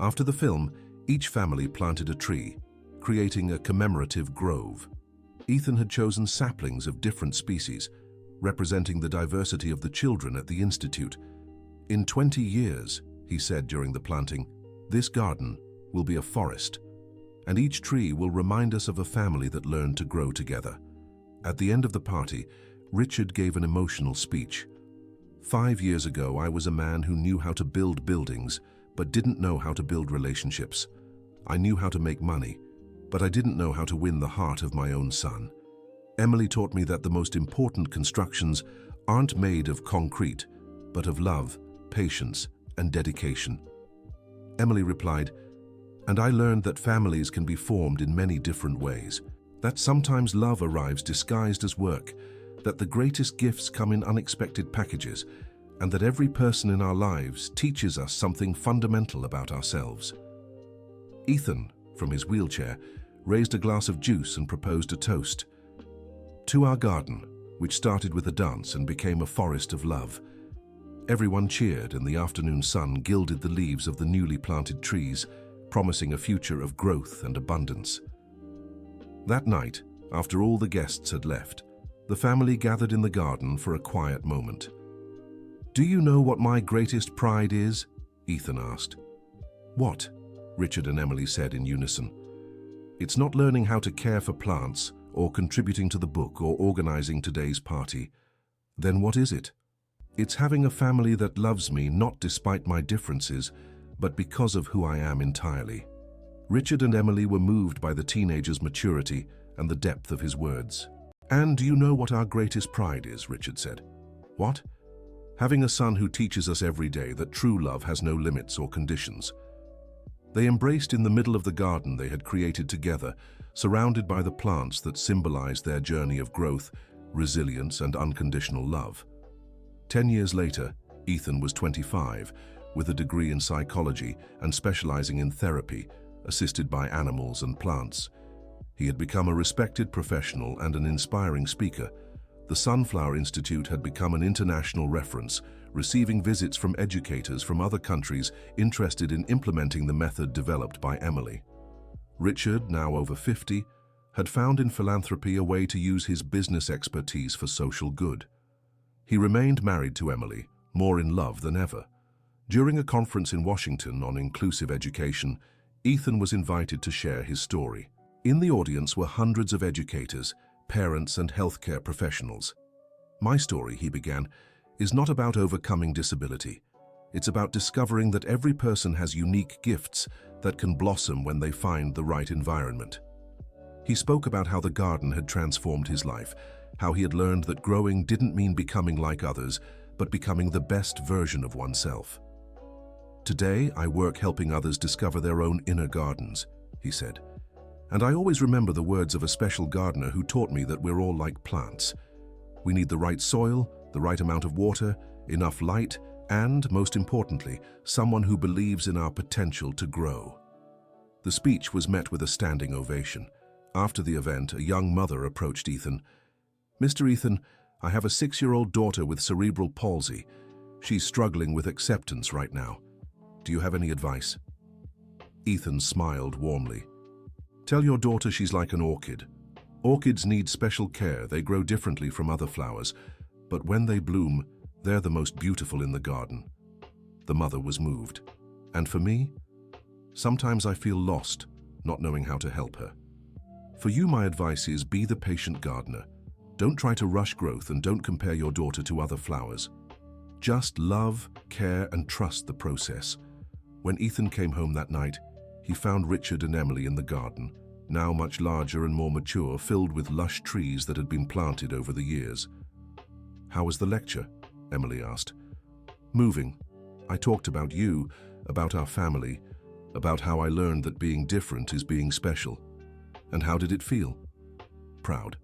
After the film, each family planted a tree, creating a commemorative grove. Ethan had chosen saplings of different species, representing the diversity of the children at the Institute. "In 20 years," he said during the planting, "this garden will be a forest, and each tree will remind us of a family that learned to grow together." At the end of the party, Richard gave an emotional speech. "5 years ago, I was a man who knew how to build buildings, but didn't know how to build relationships. I knew how to make money, but I didn't know how to win the heart of my own son. Emily taught me that the most important constructions aren't made of concrete, but of love, patience, and dedication." Emily replied, "And I learned that families can be formed in many different ways, that sometimes love arrives disguised as work, that the greatest gifts come in unexpected packages, and that every person in our lives teaches us something fundamental about ourselves." Ethan, from his wheelchair, raised a glass of juice and proposed a toast. "To our garden, which started with a dance and became a forest of love." Everyone cheered, and the afternoon sun gilded the leaves of the newly planted trees, promising a future of growth and abundance. That night, after all the guests had left, the family gathered in the garden for a quiet moment. "Do you know what my greatest pride is?" Ethan asked. "What?" Richard and Emily said in unison. "It's not learning how to care for plants, or contributing to the book, or organizing today's party. Then what is it? It's having a family that loves me not despite my differences, but because of who I am entirely." Richard and Emily were moved by the teenager's maturity and the depth of his words. "And do you know what our greatest pride is?" Richard said. "What?" "Having a son who teaches us every day that true love has no limits or conditions." They embraced in the middle of the garden they had created together, surrounded by the plants that symbolized their journey of growth, resilience, and unconditional love. 10 years later, Ethan was 25, with a degree in psychology and specializing in therapy, assisted by animals and plants. He had become a respected professional and an inspiring speaker. The Sunflower Institute had become an international reference, receiving visits from educators from other countries interested in implementing the method developed by Emily. Richard, now over 50, had found in philanthropy a way to use his business expertise for social good. He remained married to Emily, more in love than ever. During a conference in Washington on inclusive education, Ethan was invited to share his story. In the audience were hundreds of educators, parents, and healthcare professionals. "My story," he began, "is not about overcoming disability. It's about discovering that every person has unique gifts that can blossom when they find the right environment." He spoke about how the garden had transformed his life, how he had learned that growing didn't mean becoming like others, but becoming the best version of oneself. "Today, I work helping others discover their own inner gardens," he said. "And I always remember the words of a special gardener who taught me that we're all like plants. We need the right soil, the right amount of water, enough light, and, most importantly, someone who believes in our potential to grow." The speech was met with a standing ovation. After the event, a young mother approached Ethan. "Mr. Ethan, I have a 6-year-old daughter with cerebral palsy. She's struggling with acceptance right now. Do you have any advice?" Ethan smiled warmly. "Tell your daughter she's like an orchid. Orchids need special care. They grow differently from other flowers, but when they bloom, they're the most beautiful in the garden." The mother was moved. "And for me? Sometimes I feel lost, not knowing how to help her. For you, my advice is be the patient gardener. Don't try to rush growth and don't compare your daughter to other flowers. Just love, care, and trust the process." When Ethan came home that night, he found Richard and Emily in the garden, now much larger and more mature, filled with lush trees that had been planted over the years. "How was the lecture?" Emily asked. "Moving. I talked about you, about our family, about how I learned that being different is being special. And how did it feel?" "Proud.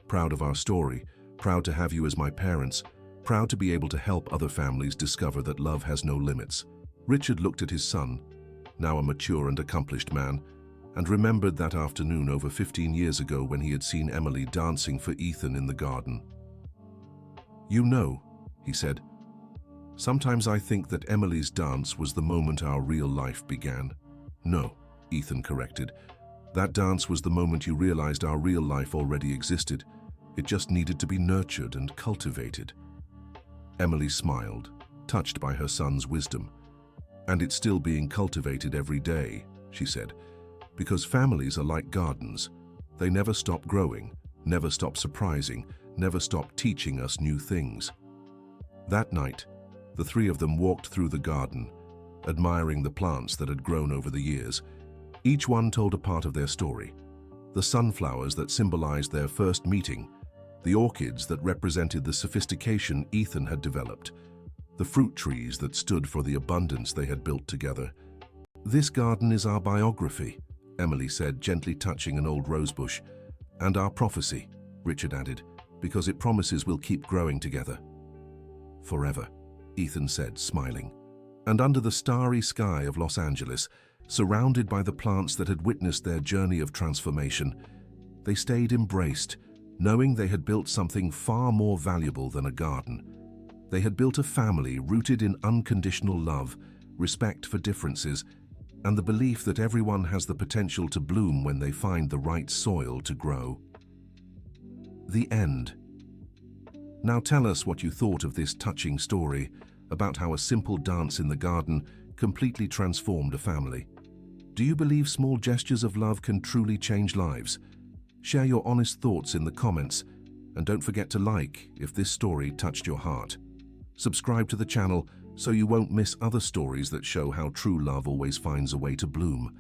Proud of our story, proud to have you as my parents, proud to be able to help other families discover that love has no limits." Richard looked at his son, now a mature and accomplished man, and remembered that afternoon over 15 years ago when he had seen Emily dancing for Ethan in the garden. "You know," he said, "sometimes I think that Emily's dance was the moment our real life began." "No," Ethan corrected. "That dance was the moment you realized our real life already existed. It just needed to be nurtured and cultivated." Emily smiled, touched by her son's wisdom. "And it's still being cultivated every day," she said, "because families are like gardens. They never stop growing, never stop surprising, never stop teaching us new things." That night, the three of them walked through the garden, admiring the plants that had grown over the years. Each one told a part of their story. The sunflowers that symbolized their first meeting, the orchids that represented the sophistication Ethan had developed, the fruit trees that stood for the abundance they had built together. "This garden is our biography," Emily said, gently touching an old rosebush. "And our prophecy," Richard added, "because it promises we'll keep growing together." "Forever," Ethan said, smiling. And under the starry sky of Los Angeles, surrounded by the plants that had witnessed their journey of transformation, they stayed embraced, knowing they had built something far more valuable than a garden. They had built a family rooted in unconditional love, respect for differences, and the belief that everyone has the potential to bloom when they find the right soil to grow. The end. Now tell us what you thought of this touching story about how a simple dance in the garden completely transformed a family. Do you believe small gestures of love can truly change lives? Share your honest thoughts in the comments, and don't forget to like if this story touched your heart. Subscribe to the channel so you won't miss other stories that show how true love always finds a way to bloom.